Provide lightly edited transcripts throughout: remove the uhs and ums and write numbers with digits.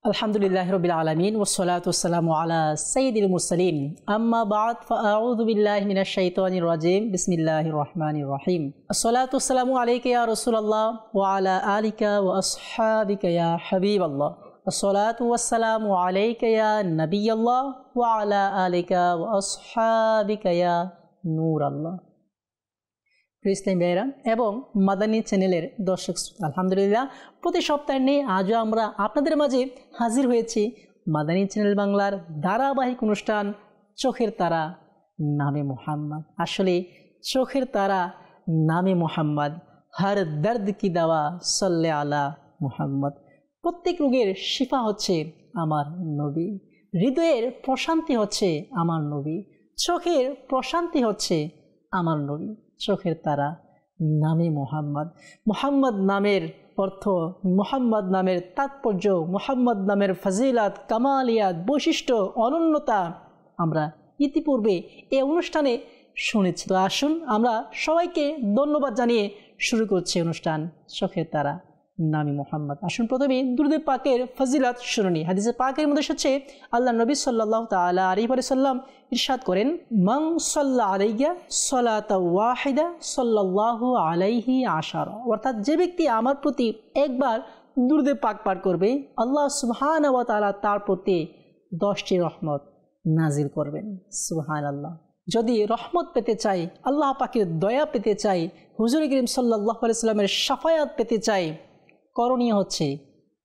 আলহামদুলিল্লাহি রাব্বিল আলামিন ওয়াসসালাতু ওয়াসসালামু আলা সাইয়্যিদিল মুরসালিন আম্মা বা'দ ফাআউযু বিল্লাহি মিনাশ শাইতানির রাজিম বিসমিল্লাহির রহমানির রহিম আসসালাতু ওয়াসসালামু আলাইকা ইয়া রাসূলুল্লাহ ওয়া আলা আলিকা ওয়া আসহাবিকা ইয়া হাবিবাল্লাহ আসসালাতু ওয়াসসালামু আলাইকা ইয়া নাবিয়াল্লাহ ওয়া আলা আলিকা ওয়া আসহাবিকা ইয়া নূরাল্লাহ। ইসলাম ভাইরা এবং মাদানী চ্যানেলের দর্শক শ্রোতা, আলহামদুলিল্লাহ প্রতি সপ্তাহে নিয়ে আজও আমরা আপনাদের মাঝে হাজির হয়েছি মাদানী চ্যানেল বাংলার ধারাবাহিক অনুষ্ঠান চোখের তারা নামে মোহাম্মদ। আসলে চোখের তারা নামে মোহাম্মদ, হর দর্দ কি দাওয়া সাল্লে আলা মোহাম্মদ। প্রত্যেক রোগের শিফা হচ্ছে আমার নবী, হৃদয়ের প্রশান্তি হচ্ছে আমার নবী, চোখের প্রশান্তি হচ্ছে আমার নবী। চোখের তারা নামে মোহাম্মদ। মোহাম্মদ নামের অর্থ, মোহাম্মদ নামের তাৎপর্য, মোহাম্মদ নামের ফজিলাত, কামালিয়াত, বৈশিষ্ট্য, অনন্যতা আমরা ইতিপূর্বে এই অনুষ্ঠানে শুনেছি। তো আসুন আমরা সবাইকে ধন্যবাদ জানিয়ে শুরু করছি অনুষ্ঠান চোখের তারা নামে মোহাম্মদ। আসুন প্রথমে দুরূদ পাকের ফজিলাত শুনি। হাদিসে পাকের মধ্যে হচ্ছে আল্লাহ নবী সাল্লাল্লাহু তাআলা আলাইহি ওয়াসাল্লাম ইরশাদ করেন, মান সাল্লা আলাইয়া সালাতা ওয়াহিদা সাল্লাল্লাহু আলাইহি আশারা। অর্থাৎ যে ব্যক্তি আমার প্রতি একবার দুরূদ পাক পাঠ করবে, আল্লাহ সুবহানাহু ওয়া তাআলা তার প্রতি 10টি রহমত নাজিল করবেন। সুবহানাল্লাহ। যদি রহমত পেতে চাই, আল্লাহ পাকের দয়া পেতে চাই, হুজুর করিম সাল্লাল্লাহু আলাইহি ওয়াসাল্লামের শাফায়াত পেতে চাই, করণীয় হচ্ছে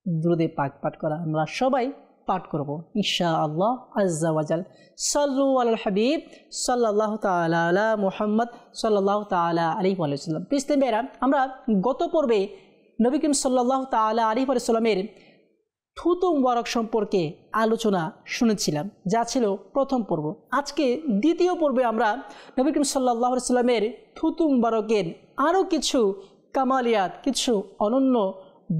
দুরূদে পাক পাঠ করা। আমরা সবাই পাঠ করব ইনশাআল্লাহ আজ্জা ওয়াজাল। সাল্লু আলাল হাবিব সাল্লাল্লাহু তাআলা আলা মুহাম্মদ সাল্লাল্লাহু তাআলা আলাইহি ওয়াসাল্লাম। ইসলাম ভাইরা, আমরা গত পর্বে নবী করিম সাল্লাল্লাহু তাআলা আলাইহি ওয়াসাল্লামের থুতু মুবারক সম্পর্কে আলোচনা শুনেছিলাম, যা ছিল প্রথম পর্ব। আজকে দ্বিতীয় পর্বে আমরা নবী করিম সাল্লাল্লাহু আলাইহি ওয়াসাল্লামের থুতু মুবারকের আরও কিছু কামালিয়াত, কিছু অনন্য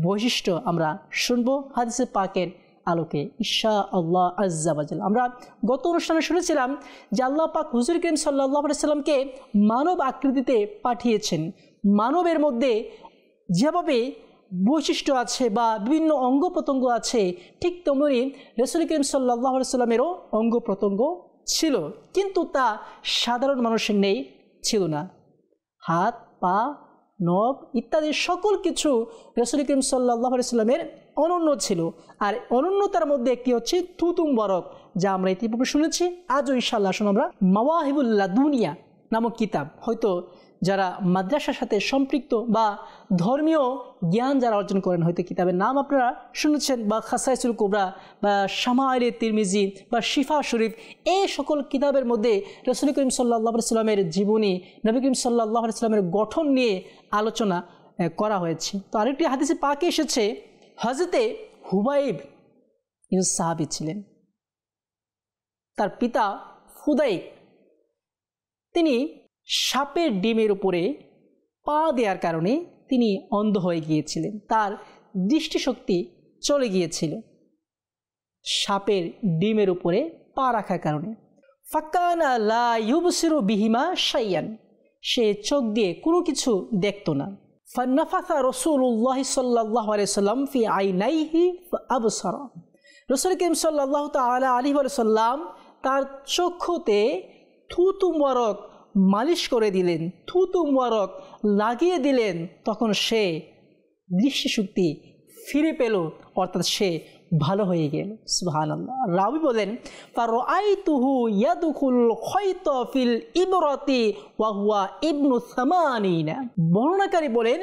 বৈশিষ্ট্য আমরা শুনবো হাদিসে পাকের আলোকে ইনশাআল্লাহ আজ্জা ওয়াজাল। আমরা গত অনুষ্ঠানে শুনেছিলাম যে আল্লাহ পাক হুজুর করিম সাল্লাল্লাহু আলাইহি ওয়াসাল্লামকে মানব আকৃতিতে পাঠিয়েছেন। মানবের মধ্যে যেভাবে বৈশিষ্ট্য আছে বা বিভিন্ন অঙ্গ প্রত্যঙ্গ আছে, ঠিক তেমনি রাসূল করিম সাল্লাল্লাহু আলাইহি ওয়াসাল্লামেরও অঙ্গ প্রত্যঙ্গ ছিল, কিন্তু তা সাধারণ মানুষের নেই ছিল না। হাত, পা, নখ ইত্যাদি সকল কিছু রাসূল করিম সাল্লাল্লাহু আলাইহি ওয়াসাল্লামের অনন্য ছিল। আর অনন্যতার মধ্যে একটি হচ্ছে থুতু মুবারক, যা আমরা ইতিপূর্বে শুনেছি। আজও ইনশাআল্লাহ শুনুন আমরা মাওয়াহিবুল লাদুনিয়া নামক কিতাব। হয়তো যারা মাদ্রাসার সাথে সম্পৃক্ত বা ধর্মীয় জ্ঞান যারা অর্জন করেন, হয়তো কিতাবের নাম আপনারা শুনেছেন, বা খাসাইসুল কুবরা বা শামাইলে তিরমিজি বা শিফা শরীফ, এই সকল কিতাবের মধ্যে রাসূল করিম সাল্লাল্লাহু আলাইহি ওয়াসাল্লামের জীবনী, নবী করিম সাল্লাল্লাহু আলাইহি ওয়াসাল্লামের গঠন নিয়ে আলোচনা করা হয়েছে। তো আরেকটি হাদিসে পাকে এসেছে, হযরতে হুবাইব সাহাবী ছিলেন, তার পিতা ফুদাইক, তিনি সাপের ডিমের উপরে পা দেওয়ার কারণে তিনি অন্ধ হয়ে গিয়েছিলেন, তার দৃষ্টিশক্তি চলে গিয়েছিল সাপের ডিমের উপরে পা রাখার কারণে। ফাকানা লা ইউবসিরু বিহিমা শাইয়ান, সে চোখ দিয়ে কোনো কিছু দেখতো না। ফানাফাসা রাসূলুল্লাহ সাল্লাল্লাহু আলাইহি ওয়াসাল্লাম ফি আইনাইহি ফাআবসারা। রাসূল করিম সাল্লাল্লাহু তাআলা আলাইহি ওয়াসাল্লাম তার চক্ষুতে থুতু মুবারক মালিশ করে দিলেন, থুতু মুবারক লাগিয়ে দিলেন। তখন সে দৃষ্টিশক্তি ফিরে পেল, অর্থাৎ সে ভালো হয়ে গেল। সুবহানাল্লাহ। রাবি বলেন, ফারাআইতুহু ইয়াদখুল খায়তা ফিল ইবরাতি ওয়া হুয়া ইবনু 80। বর্ণনাকারী বলেন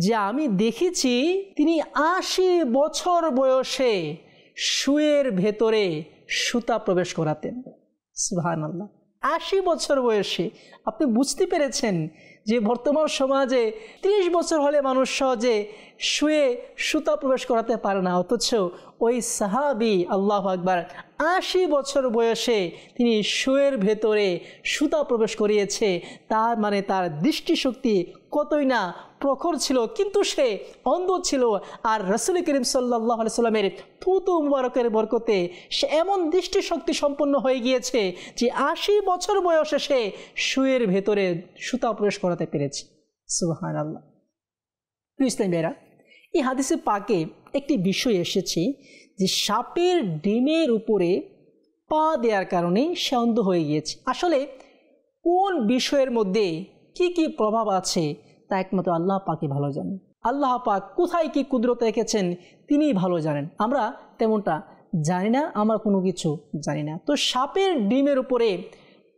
যে আমি দেখেছি তিনি 80 বছর বয়সে সুয়ের ভেতরে সুতা প্রবেশ করাতেন। সুবহানাল্লাহ। 80 বছর বয়সে। আপনি বুঝতে পেরেছেন যে বর্তমান সমাজে 30 বছর হলে মানুষ সহজে শুয়ে সুতা প্রবেশ করাতে পারে না, অথচ ওই সাহাবী, আল্লাহু আকবার, 80 বছর বয়সে তিনি শুয়ের ভেতরে সুতা প্রবেশ করিয়েছে। তার মানে তার দৃষ্টিশক্তি কতই না প্রখর ছিল, কিন্তু সে অন্ধ ছিল। আর রাসূল করিম সাল্লাল্লাহু আলাইহি ওয়াসাল্লামের থুতু মুবারকের বরকতে সে এমন দৃষ্টিশক্তি সম্পন্ন হয়ে গিয়েছে যে 80 বছর বয়সে সে শুয়ের ভেতরে সুতা প্রবেশ করাতে পেরেছে। সুবহানাল্লাহ। ইসলাম ভাইরা, এই হাদিসে পাকে একটি বিষয় এসেছে যে সাপের ডিমের উপরে পা দেওয়ার কারণে সে অন্ধ হয়ে গিয়েছে। আসলে কোন বিষয়ের মধ্যে কি কি প্রভাব আছে তা একমাত্র আল্লাহ পাকই ভালো জানেন। আল্লাহ পাক কোথায় কি কুদরত রেখেছেন তিনিই ভালো জানেন, আমরা তেমনটা জানি না, আমরা কোনো কিছু জানি না। তো সাপের ডিমের উপরে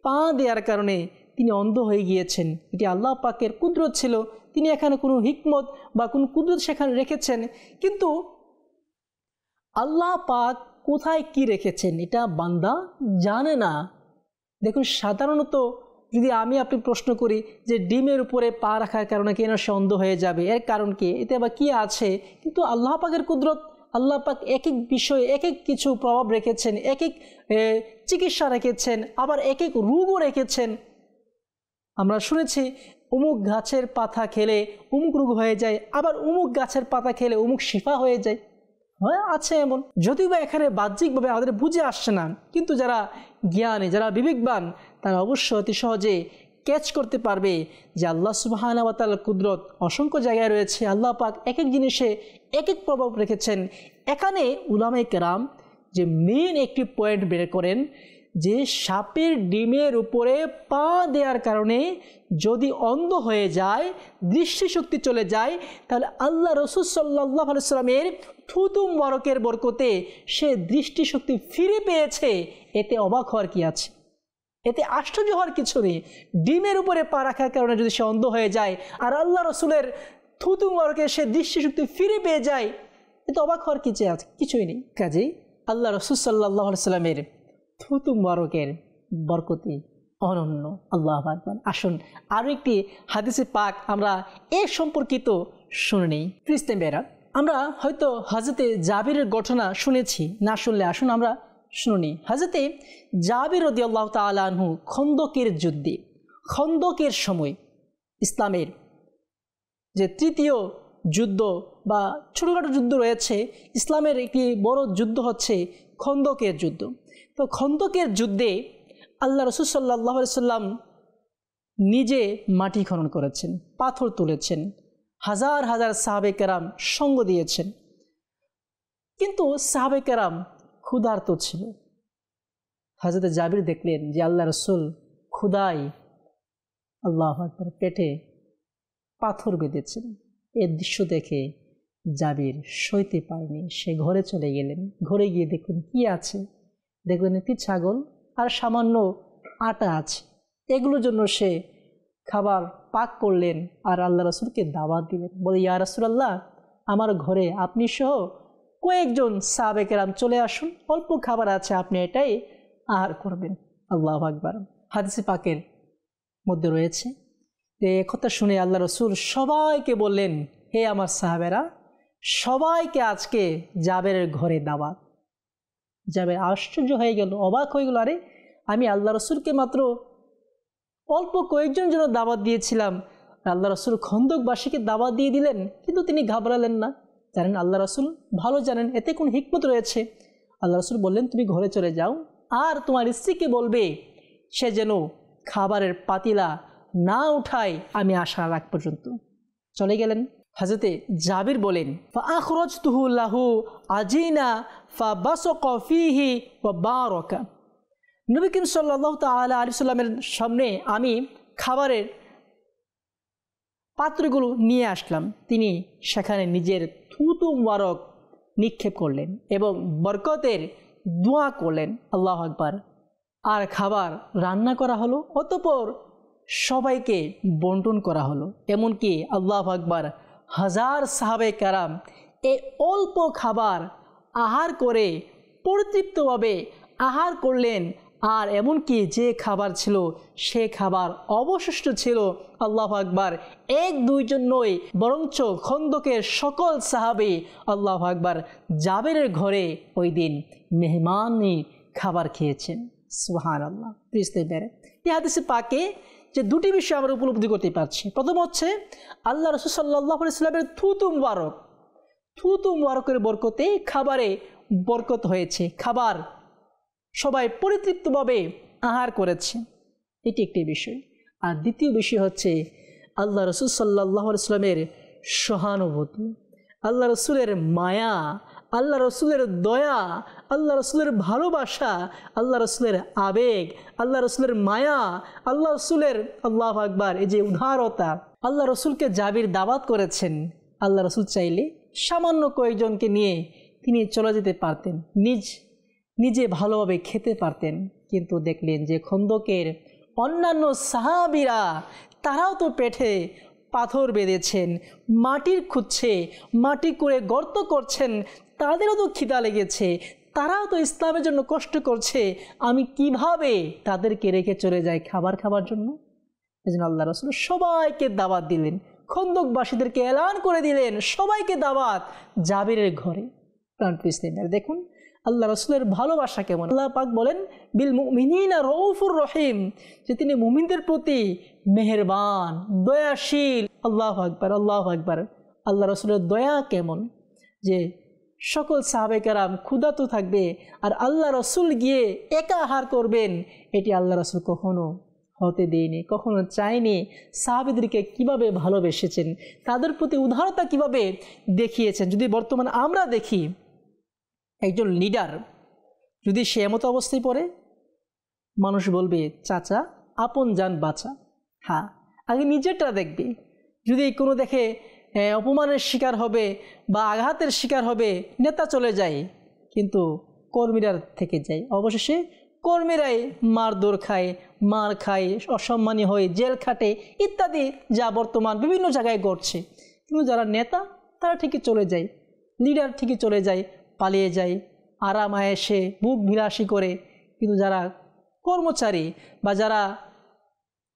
পা দেওয়ার কারণে তিনি অন্ধ হয়ে গিয়েছেন, এটি আল্লাহ পাকের কুদরত ছিল। তিনি এখানে কোনো হিকমত বা কোনো কুদরত সেখানে রেখেছেন, কিন্তু আল্লাহ পাক কোথায় কি রেখেছেন এটা বান্দা জানে না। দেখুন, সাধারণত যদি আমি আপনি প্রশ্ন করি যে ডিমের উপরে পা রাখার কারণে কেন সে অন্ধ হয়ে যাবে, এর কারণ কি, এতে আবার কী আছে, কিন্তু আল্লাহ পাকের কুদরত, আল্লাহ পাক এক এক বিষয়ে এক এক কিছু প্রভাব রেখেছেন, এক এক চিকিৎসা রেখেছেন, আবার এক এক রোগও রেখেছেন। আমরা শুনেছি অমুক গাছের পাতা খেলে অমুক রোগ হয়ে যায়, আবার অমুক গাছের পাতা খেলে অমুক শিফা হয়ে যায়। হ্যাঁ, আছে এমন, যদিও বা এখানে বাহ্যিকভাবে আমাদের বুঝে আসছে না, কিন্তু যারা জ্ঞানী, যারা বিবেকবান, তারা অবশ্য অতি সহজে ক্যাচ করতে পারবে যে আল্লাহ সুবহানাহু ওয়া তাআলার কুদরত অসংখ্য জায়গায় রয়েছে। আল্লাহ পাক এক এক জিনিসে এক এক প্রভাব রেখেছেন। এখানে উলামায়ে কেরাম যে মেইন একটি পয়েন্ট বের করেন যে সাপের ডিমের উপরে পা দেওয়ার কারণে যদি অন্ধ হয়ে যায়, দৃষ্টিশক্তি চলে যায়, তাহলে আল্লাহ রাসূল সাল্লাল্লাহু আলাইহি সাল্লামের থুতু মুবারকের বরকতে সে দৃষ্টিশক্তি ফিরে পেয়েছে। এতে অবাক হওয়ার কি আছে, এতে আশ্চর্য হওয়ার কিছু নেই। ডিমের উপরে পা রাখার কারণে যদি সে অন্ধ হয়ে যায় আর আল্লাহ রাসূলের থুতু মুবারকে সে দৃষ্টিশক্তি ফিরে পেয়ে যায়, এতে অবাক হওয়ার কিছু আছে, কিছুই নেই। কাজেই আল্লাহ রাসূল সাল্লাল্লাহু আলাইহি সাল্লামের থুতু মুবারকের বরকতে অনন্য। আল্লাহু আকবার। আসুন আরও একটি হাদিসে পাক আমরা এ সম্পর্কিত শুনে নিই। প্রিস্তেমেরা, আমরা হয়তো হযরতে জাবিরের ঘটনা শুনেছি, না শুনলে আসুন আমরা শুনে নিই। হযরতে জাবির রাদিয়াল্লাহু তাআলা আনহু খন্দকের যুদ্ধে, খন্দকের সময় ইসলামের যে তৃতীয় যুদ্ধ বা ছোটোখাটো যুদ্ধ রয়েছে, ইসলামের একটি বড় যুদ্ধ হচ্ছে খন্দকের যুদ্ধ। তো খন্দকের যুদ্ধে আল্লাহ রাসূল সাল্লাল্লাহু আলাইহি সাল্লাম নিজে মাটি খনন করেছেন, পাথর তুলেছেন, হাজার হাজার সাহাবে কেরাম সঙ্গ দিয়েছেন, কিন্তু সাহাবে কেরাম ক্ষুধার্ত ছিল। হযরত জাবির দেখলেন যে আল্লাহ রাসূল ক্ষুধায় আল্লাহু আকবার পেটে পাথর বেঁধেছেন। এর দৃশ্য দেখে জাবির সইতে পারেনি, সে ঘরে চলে গেলেন। ঘরে গিয়ে দেখলেন কি আছে, দেখলেন একটি ছাগল আর সামান্য আটা আছে। এগুলোর জন্য সে খাবার পাক করলেন আর আল্লাহ রাসূলকে দাওয়াত দিলেন। বলে, ইয়া রাসূলুল্লাহ, আমার ঘরে আপনি সহ কয়েকজন সাহাবে কেরাম চলে আসুন, অল্প খাবার আছে, আপনি এটাই আহার করবেন। আল্লাহু আকবার। হাদিসে পাকের মধ্যে রয়েছে যে কথা শুনে আল্লাহ রাসূল সবাইকে বললেন, হে আমার সাহাবেরা, সবাইকে আজকে জাবেরের ঘরে দাওয়াত। জাবের আশ্চর্য হয়ে গেল, অবাক হয়ে গেল, আরে আমি আল্লাহ রাসূলকে মাত্র অল্প কয়েকজন জন্য দাওয়াত দিয়েছিলাম, আল্লাহ রাসূল খন্দকবাসীকে দাওয়াত দিয়ে দিলেন। কিন্তু তিনি ঘাবড়ালেন না, জানেন আল্লাহ রাসূল ভালো জানেন এতে কোন হিকমত রয়েছে। আল্লাহ রাসূল বললেন, তুমি ঘরে চলে যাও আর তোমার স্ত্রীকে বলবে সে যেন খাবারের পাতিলা না উঠায় আমি আসার আগ পর্যন্ত। চলে গেলেন। হযরতে জাবির বলেন, ফাআখরাজতুহু লাহু আজিনা ফাবাসাকা ফীহি ওয়া বারাকা। নবী করিম সাল্লাল্লাহু তাআলা আলাইহি সাল্লামের সামনে আমি খাবারের পাত্রগুলো নিয়ে আসলাম। তিনি সেখানে নিজের থুতু মুবারক নিক্ষেপ করলেন এবং বরকতের দোয়া করলেন। আল্লাহু আকবার। আর খাবার রান্না করা হলো, অতঃপর সবাইকে বন্টন করা হলো। এমনকি আল্লাহু আকবার, হাজার সাহাবে কেরাম এই অল্প খাবার আহার করে পরিতৃপ্তভাবে আহার করলেন। আর এমনকি যে খাবার ছিল সে খাবার অবশিষ্ট ছিল, আল্লাহু আকবার, এক দুইজন নয় বরঞ্চ খন্দকের সকল সাহাবী আল্লাহু আকবার জাবেরের ঘরে ওই দিন মেহমানি খাবার খেয়েছেন। সুবহানাল্লাহ। বুঝতে পেরে এই হাদিসে পাকে যে দুটি বিষয় আমরা উপলব্ধি করতে পারছি। প্রথম হচ্ছে আল্লাহ রাসূল সাল্লাল্লাহু আলাইহি ওয়াসাল্লামের থুতু মুবারকের বরকতে খাবারে বরকত হয়েছে, খাবার সবাই পরিতৃপ্তভাবে আহার করেছে, এটি একটি বিষয়। আর দ্বিতীয় বিষয় হচ্ছে আল্লাহ রাসূল সাল্লাল্লাহু আলাইহি ওয়াসাল্লামের সহানুভূতি, আল্লাহ রাসূলের মায়া, আল্লাহ রসুলের দয়া, আল্লাহ রসুলের ভালোবাসা, আল্লাহ রসুলের আবেগ, আল্লাহ রসুলের মায়া, আল্লাহ রসুলের আল্লাহু আকবার এই যে উদারতা। আল্লাহ রসুলকে জাবির দাওয়াত করেছেন। আল্লাহ রসুল চাইলে সামান্য কয়েকজনকে নিয়ে তিনি চলে যেতে পারতেন, নিজে ভালোভাবে খেতে পারতেন, কিন্তু দেখলেন যে খন্দকের অন্যান্য সাহাবীরা তারাও তো পেটে পাথর বেঁধেছেন, মাটির খুঁজছে, মাটি করে গর্ত করছেন, তাদেরও তো খিদা লেগেছে, তারাও তো ইসলামের জন্য কষ্ট করছে, আমি কিভাবে তাদেরকে রেখে চলে যাই খাবার খাবার জন্য? এই জন্য আল্লাহ রাসূল সবাইকে দাওয়াত দিলেন, খন্দকবাসীদেরকে এলান করে দিলেন, সবাইকে দাওয়াত জাবিরের ঘরে। দেখুন আল্লাহ রসুলের ভালোবাসা কেমন। আল্লাহ পাক বলেন বিল মুমিনিনা রউফুর রহিম, যে তিনি মুমিনদের প্রতি মেহেরবান, দয়াশীল। আল্লাহু আকবার, আল্লাহু আকবার। আল্লাহ রসুলের দয়া কেমন, যে সকল সাহাবে কেরাম ক্ষুধার্ত থাকবে আর আল্লাহ রসুল গিয়ে একা আহার করবেন, এটি আল্লাহ রসুল কখনো হতে দেয়নি, কখনো চায়নি। সাহাবীদেরকে কিভাবে ভালোবেসেছেন, তাদের প্রতি উদারতা কিভাবে দেখিয়েছেন। যদি বর্তমানে আমরা দেখি একজন লিডার যদি সে এমতো অবস্থায় পড়ে, মানুষ বলবে চাচা আপন জান বাঁচা। হ্যাঁ, আগে নিজেরটা দেখবে। যদি কোনো দেখে অপমানের শিকার হবে বা আঘাতের শিকার হবে, নেতা চলে যায়, কিন্তু কর্মীরা থেকে যায়, অবশেষে কর্মীরাই মারধর খায়, মার খায়, অসম্মানী হয়ে জেল খাটে ইত্যাদি, যা বর্তমান বিভিন্ন জায়গায় ঘটছে। কিন্তু যারা নেতা তারা ঠিকই চলে যায়, লিডার ঠিকই চলে যায়, পালিয়ে যায়, আরাম আয়েসে বুক বিলাসী করে। কিন্তু যারা কর্মচারী বা যারা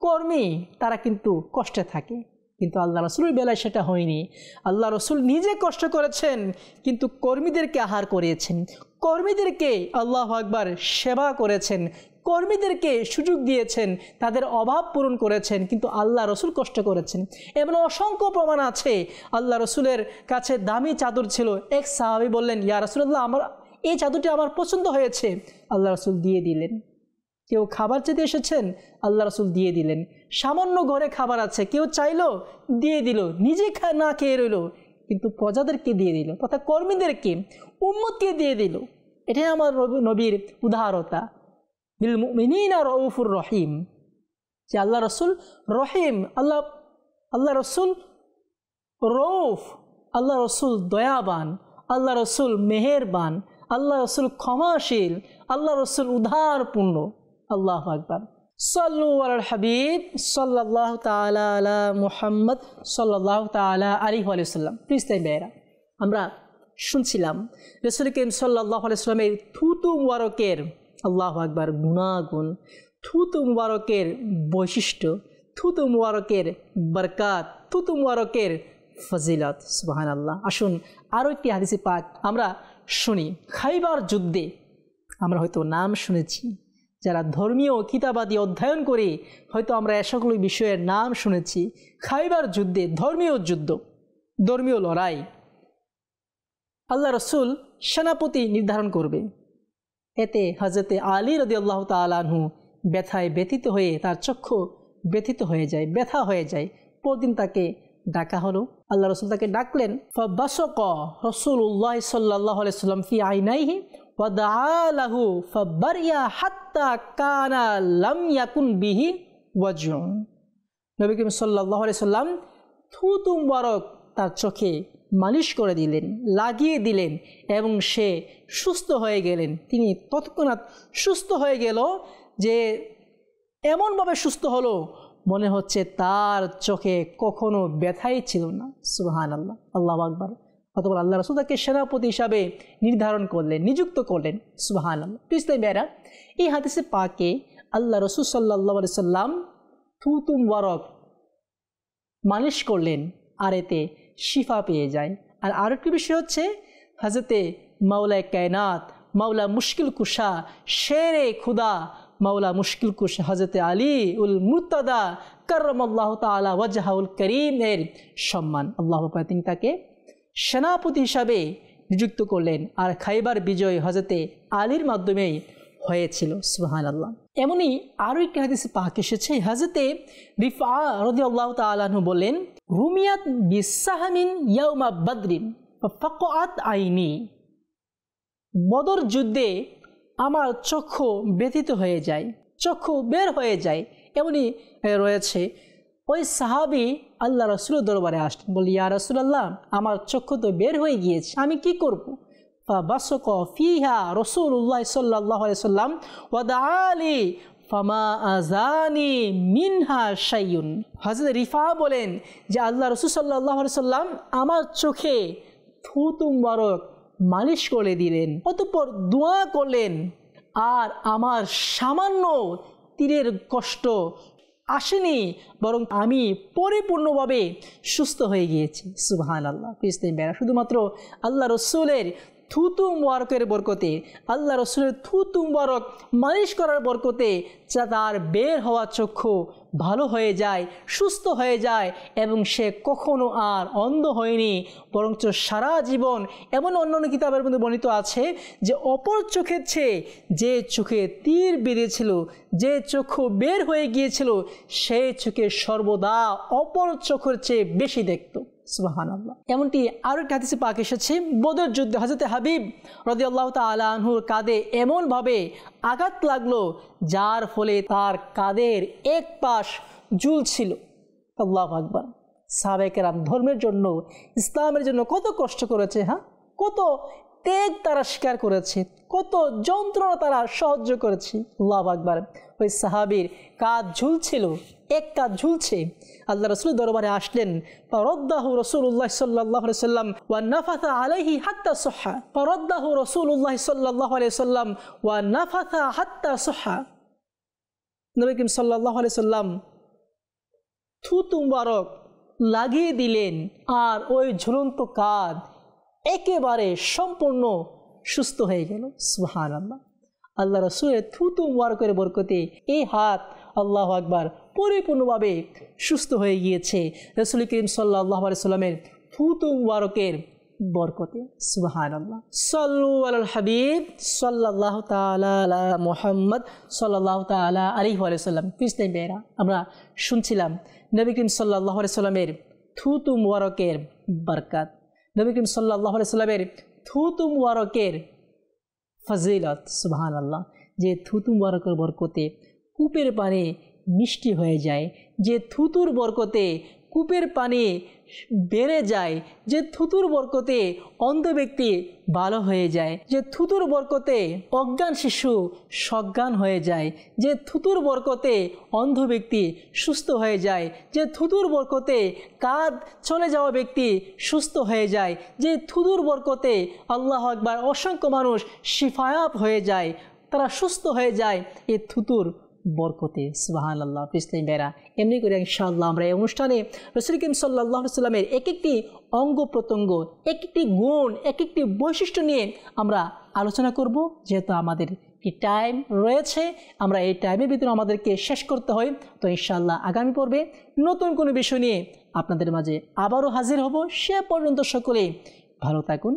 কর্মী তারা কিন্তু কষ্টে থাকে। কিন্তু আল্লাহ রসুলের বেলায় সেটা হয়নি। আল্লাহ রসুল নিজে কষ্ট করেছেন, কিন্তু কর্মীদেরকে আহার করিয়েছেন, কর্মীদেরকে আল্লাহু আকবার সেবা করেছেন, কর্মীদেরকে সুযোগ দিয়েছেন, তাদের অভাব পূরণ করেছেন, কিন্তু আল্লাহ রসুল কষ্ট করেছেন। এমন অসংখ্য প্রমাণ আছে। আল্লাহ রসুলের কাছে দামি চাদর ছিল, এক সাহাবী বললেন ইয়া রাসূলুল্লাহ, আমার এই চাদরটি আমার পছন্দ হয়েছে, আল্লাহ রসুল দিয়ে দিলেন। কেউ খাবার চেতে এসেছেন, আল্লাহ রসুল দিয়ে দিলেন। সামান্য ঘরে খাবার আছে, কেউ চাইলো দিয়ে দিল, নিজে না খেয়ে রইল, কিন্তু প্রজাদেরকে দিয়ে দিল, তথা কর্মীদেরকে, উম্মতকে দিয়ে দিল। এটাই আমার নবীর উদারতা। বিল মুমিনিনা রউফুর রহিম, যে আল্লাহ রসুল রহিম, আল্লাহ রসুল রউফ, আল্লাহ রসুল দয়াবান, আল্লাহ রসুল মেহেরবান, আল্লাহ রসুল ক্ষমাশীল, আল্লাহ রসুল উদারপূর্ণ। আল্লাহু আকবার। সাল্লু আলাল হাবিব সাল্লাল্লাহু তাআলা আলা মুহাম্মদ সাল্লাল্লাহু তাআলা আলাইহি ওয়া সাল্লাম। প্রিয় ভাইরা, আমরা শুনছিলাম রাসূল করিম সাল্লাল্লাহু আলাইহি ওয়াসাল্লামের থুতু মুবারকের, আল্লাহু আকবার, গুণাগুণ, থুতু মুবারকের বৈশিষ্ট্য, থুতু মুবারকের বরকত, থুতু মুবারকের ফজিলত। সুবহানাল্লাহ। আসুন আরও একটি হাদিসে পাক আমরা শুনি। খাইবার যুদ্ধে আমরা হয়তো নাম শুনেছি, যারা ধর্মীয় কিতাবাদি অধ্যয়ন করে হয়তো আমরা এসকল বিষয়ের নাম শুনেছি। খাইবার যুদ্ধে, ধর্মীয় যুদ্ধ, ধর্মীয় লড়াই, আল্লাহ রসুল সেনাপতি নির্ধারণ করবে। এতে হযরতে আলী রাদিয়াল্লাহু তাআলা আনহু ব্যথায় ব্যথিত হয়ে, তার চক্ষু ব্যথিত হয়ে যায়, ব্যথা হয়ে যায়। পরদিন তাকে ডাকা হলো, আল্লাহ রসুল তাকে ডাকলেন। ফাবাসাক রাসূলুল্লাহ সাল্লাল্লাহু আলাইহি ওয়াসাল্লাম ফি আইনাইহি ওয়া দাআ লাহু ফাবারিয়া হাত্তা কানা লাম ইয়াকুন বিহি ওয়াজউন। নবী করিম সাল্লাল্লাহু আলাইহি ওয়াসাল্লাম থুতু মুবারক তার চোখে মালিশ করে দিলেন, লাগিয়ে দিলেন, এবং সে সুস্থ হয়ে গেলেন। তিনি তৎক্ষণাৎ সুস্থ হয়ে গেল, যে এমনভাবে সুস্থ হলো মনে হচ্ছে তার চোখে কখনো ব্যথাই ছিল না। সুবহানাল্লাহ, আল্লাহু আকবার। অতঃপর আল্লাহ রাসূল তাকে সেনাপতি হিসাবে নির্ধারণ করলেন, নিযুক্ত করলেন। সুবহানাল্লাহ। প্রিয় ভাইরা, এই হাদিসে পাকে আল্লাহ রাসূল সাল্লাল্লাহু আলাইহি সাল্লাম থুতু মুবারক মালিশ করলেন, আর এতে শিফা পেয়ে যায়। আর আরেকটি বিষয় হচ্ছে, হযরতে মাওলায়ে কায়নাত, মাওলা মুশকিল কুশা, শেরে খুদা, মাওলা মুশকিল কুশা হযরতে আলী উল মুর্তাদা কাররামাল্লাহু তাআলা ওয়াজহাউল করিম এর সম্মান আল্লাহ পাক তিনি তাকে সেনাপতি হিসাবে নিযুক্ত করলেন। আর খাইবার বিজয় হযরতে আলীর মাধ্যমেই হয়েছিল। সুবহানাল্লাহ। এমনই আরও একটি হাদিসে পাক এসেছে, হযরতে রিফা রাদিয়াল্লাহু তাআলা আনহু বলেন, রুমিয়াত বিসাহমিন ইয়াউমা বদরিন ফাকাত আইনি। বদর যুদ্ধে আমার চক্ষু ব্যথিত হয়ে যায়, চক্ষু বের হয়ে যায়, এমনই রয়েছে। ওই সাহাবী আল্লাহ রসুলের দরবারে আসলেন, বলি ইয়া রাসূলুল্লাহ, আমার চক্ষু তো বের হয়ে গিয়েছে, আমি কি করব? ফাবাসক ফিহা রাসূলুল্লাহ সাল্লাল্লাহু আলাইহি সাল্লাম ওয়া দাআলি ফামা আযানি মিনহা শাইউন। হযরত রিফা বলেন যে আল্লাহ রাসূল সাল্লাল্লাহু আলাইহি সাল্লাম আমার চোখে থুতু মুবারক মালিশ করে দিলেন, অতঃপর দোয়া করলেন, আর আমার সামান্য তীরের কষ্ট আসেনি, বরং আমি পরিপূর্ণভাবে সুস্থ হয়ে গিয়েছি। সুবহানাল্লাহ। শুধুমাত্র আল্লাহ রসুলের থুতু মুবারকের বরকতে, আল্লাহ রসুলের থুতু মুবারক মালিশ করার বরকতে যা তার বের হওয়া চক্ষু ভালো হয়ে যায়, সুস্থ হয়ে যায়, এবং সে কখনো আর অন্ধ হয়নি, বরঞ্চ সারা জীবন, এমন অন্যান্য কিতাবের মধ্যে বর্ণিত আছে যে অপর চোখের চেয়ে যে চোখে তীর বেঁধেছিল, যে চক্ষু বের হয়ে গিয়েছিল, সেই চোখে সর্বদা অপর চোখের চেয়ে বেশি দেখত। সুবহানাল্লাহ। এমনটি আরও একটা হাদিসে পাক এসেছে, বদর যুদ্ধে হযরত হাবিব রাদিয়াল্লাহু তাআলা আনহুর কাঁধে এমনভাবে আঘাত লাগলো যার ফলে তার কাঁধের এক পাশ ঝুলছিল। আল্লাহু আকবার। সাহাবায়ে কেরাম ধর্মের জন্য, ইসলামের জন্য কত কষ্ট করেছে, কত ত্যাগ তারা স্বীকার করেছে, কত যন্ত্রণা তারা সহ্য করেছে। আল্লাহু আকবার। ওই সাহাবীর কাঁধ ঝুলছিল, এক কাঁধ ঝুলছে, আল্লাহ রাসূলের দরবারে আসলেন। ফারাদ্দাহু রাসূলুল্লাহ সাল্লাল্লাহু আলাইহি সাল্লাম ওয়া নাফাসা আলাইহি হাত্তা সাহহা। ফারাদ্দাহু রাসূলুল্লাহ সাল্লাল্লাহু আলাইহি সাল্লাম ওয়া নাফাসা হাত্তা সাহহা। নবী করিম সাল্লাল্লাহু আলাইহি সাল্লাম থুতু মুবারক লাগিয়ে দিলেন, আর ওই ঝুলন্ত কাঁধ একেবারে সম্পূর্ণ সুস্থ হয়ে গেল। সুবহানাল্লাহ। আল্লাহ রাসূলের থুতু মুবারকের বরকতে এই হাত, আল্লাহু আকবার, পরিপূর্ণভাবে সুস্থ হয়ে গিয়েছে রাসূল করিম সাল্লাল্লাহু আলাইহি সাল্লামের থুতু মুবারকের বরকতে। সুবহানাল্লাহ। সাল্লু আলাল হাবিব সাল্লাল্লাহু তাআলা আলা মুহাম্মদ সাল্লাল্লাহু তাআলা আলাইহি ওয়া সাল্লাম। বেরা আমরা শুনছিলাম নবী করিম সাল্লাল্লাহু আলাইহি সাল্লামের থুতু মুবারকের বরকত, নবী করিম সাল্লাল্লাহু আলাইহি সাল্লামের থুতু মুবারকের ফজিলত। সুবহানাল্লাহ। যে থুতু মুবারকের বরকতে কূপের পানি মিষ্টি হয়ে যায়, যে থুতুর বরকতে কূপের পানি বেড়ে যায়, যে থুতুর বরকতে অন্ধ ব্যক্তি ভালো হয়ে যায়, যে থুতুর বরকতে অজ্ঞান শিশু সজ্ঞান হয়ে যায়, যে থুতুর বরকতে অন্ধ ব্যক্তি সুস্থ হয়ে যায়, যে থুতুর বরকতে কাঁধ চলে যাওয়া ব্যক্তি সুস্থ হয়ে যায়, যে থুতুর বরকতে আল্লাহু আকবার অসংখ্য মানুষ শিফায়াব হয়ে যায়, তারা সুস্থ হয়ে যায় এই থুতুর বরকতে। সুবহানাল্লাহ। ইসলাম বেরা এমনি করে ইনশাআল্লাহ আমরা এই অনুষ্ঠানে রাসূল করিম সাল্লাল্লাহু আলাইহি সাল্লামের এক একটি অঙ্গ প্রত্যঙ্গ, এক একটি গুণ, এক একটি বৈশিষ্ট্য নিয়ে আমরা আলোচনা করব। যেহেতু আমাদের কি টাইম রয়েছে, আমরা এই টাইমের ভিতরে আমাদেরকে শেষ করতে হয়, তো ইনশাআল্লাহ আগামী পর্বে নতুন কোনো বিষয় নিয়ে আপনাদের মাঝে আবারও হাজির হব। সে পর্যন্ত সকলেই ভালো থাকুন,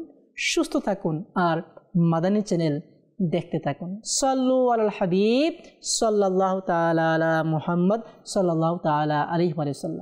সুস্থ থাকুন, আর মাদানী চ্যানেল দেখতে থাকুন। সাল্লু আলাল হাবিব সাল্লাল্লাহু তাআলা আলা মুহাম্মদ সাল্লাল্লাহু তাআলা আলাইহি ওয়া সাল্লাম।